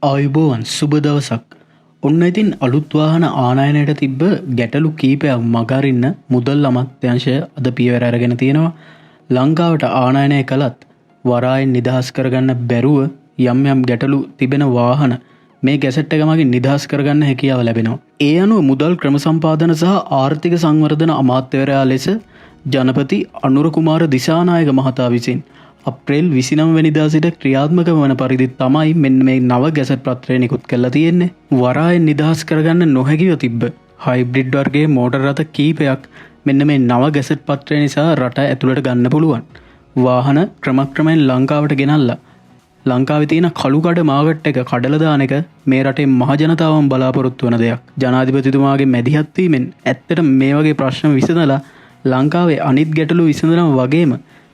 ආයුබෝවන් සුබ දවසක්. ඔන්න ඉතින් අලුත් වාහන ආනයනයට තිබ්බ ගැටලු කීපයක් මගහරින්න මුදල් අමාත්‍යාංශය අද පියවර අරගෙන තියෙනවා. ලංකාවට ආනයනය කළත් වරායෙන් නිදහස් කරගන්න බැරුව යම් යම් ගැටලු තිබෙන වාහන මේ ගැසට් එක මගින් නිදහස් කරගන්න හැකියාව ලැබෙනවා. ඒ අනුව මුදල් ක්‍රම සම්පාදන සහ ආර්ථික සංවර්ධන අමාත්‍යවරයා ලෙස ජනපති අනුර කුමාර දිසානායක මහතා විසින් අප්‍රේල් 29 වෙනිදා සිට ක්‍රියාත්මක වන පරිදි තමයි මෙන්න මේ නව ගැසට් පත්‍රය නිකුත් කරලා තියෙන්නේ. වරායෙන් නිදහස් කරගන්න නොහැකිව තිබ්බ හයිබ්‍රිඩ් වර්ගයේ මෝටර රථ කීපයක් මෙන්න මේ නව ගැසට් පත්‍රය නිසා රට ඇතුළට ගන්න පුළුවන්. වාහන ක්‍රමක්‍රමයෙන් ලංකාවට ගෙනල්ලා ලංකාවේ තියෙන කළුකඩ මාකට් එක කඩලා දාන එක මේ රටේ මහ ජනතාවම බලාපොරොත්තු වන දෙයක්. ජනාධිපතිතුමාගේ මැදිහත් වීමෙන් ඇත්තට මේ වගේ ප්‍රශ්න විසඳලා ලංකාවේ අනිත් ගැටලු විසඳනවා වගේම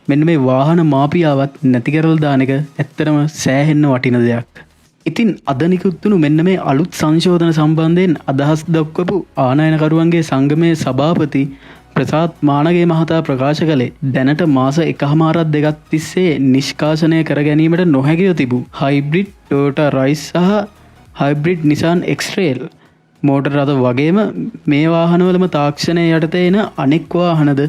මෙන්න මේ වාහන මාපියාවත් නැති කරලා දාන එක ඇත්තටම සෑහෙන්න වටින දෙයක්. ඉතින් අද නිකුත්තුණු මෙන්න මේ අලුත් සංශෝධන සම්බන්ධයෙන් අදහස් දක්වපු ආනයනකරුවන්ගේ සංගමයේ සභාපති ප්‍රසාද් මානගේ මහතා ප්‍රකාශ කළේ දැනට මාස 1.5 දෙකක් තිස්සේ නිෂ්කාශනය කර ගැනීමට නොහැකිව තිබූ හයිබ්‍රිඩ් ටොයෝටා රයිස් සහ හයිබ්‍රිඩ් නිසාන් එක්ස්ට්‍රේල් මෝටර රථ වගේම මේ වාහනවලම තාක්ෂණය යටතේ එන අනෙක් වාහනද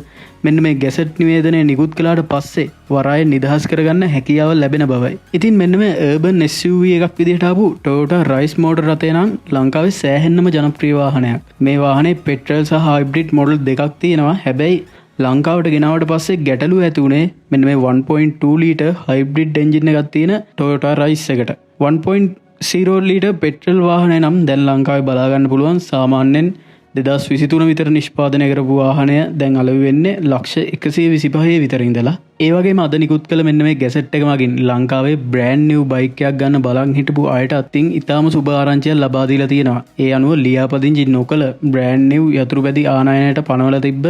මෙන්න මේ ගැසට් නිවේදනය නිකුත් කළාට පස්සේ වරායෙන් නිදහස් කරගන්න හැකියාව ලැබෙන බවයි. ඉතින් මෙන්න මේ urban SUV එකක් විදිහට ආපු Toyota Rise මෝටර රථය නම් ලංකාවේ සෑහෙන්නම ජනප්‍රිය වාහනයක්. මේ වාහනේ පෙට්‍රල් සහ හයිබ්‍රිඩ් මොඩල් දෙකක් තියෙනවා. හැබැයි ලංකාවට ගෙනාවට පස්සේ ගැටලුව ඇති උනේ මෙන්න මේ 1.2 ලීටර් හයිබ්‍රිඩ් එන්ජින් එකක් තියෙන Toyota Rise එකට. 1.0 ලීටර් පෙට්‍රල් වාහනය නම් දැන් ලංකාවේ බලා ගන්න පුළුවන් සාමාන්‍යයෙන් 2023 විතර නිෂ්පාදනය කරපු වාහනය දැන් අලෙවි වෙන්නේ ලක්ෂ 125 විතර ඉඳලා. ඒ වගේම අද නිකුත් කළ මෙන්න මේ ගැසට් එක මගින් ලංකාවේ බ්‍රෑන්ඩ් නිව් බයික් එකක් ගන්න බලන් හිටපු අයට අතින් ඉතාම සුබ ආරංචියක් ලබා දීලා තියෙනවා. ඒ අනුව ලියාපදිංචි නොකළ බ්‍රෑන්ඩ් නිව් යතුරුපැදි ආනයනයට පනවලා තිබ්බ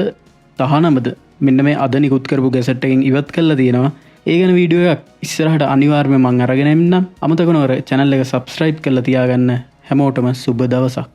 තහනමද මෙන්න මේ අද නිකුත් කරපු ගැසට් එකෙන් ඉවත් කරලා තියෙනවා. ඒ ගැන වීඩියෝ එකක් ඉස්සරහට අනිවාර්යයෙන්ම මම අරගෙන එන්නම්. අමතක නොකර channel එක subscribe කරලා තියාගන්න. හැමෝටම සුබ දවසක්.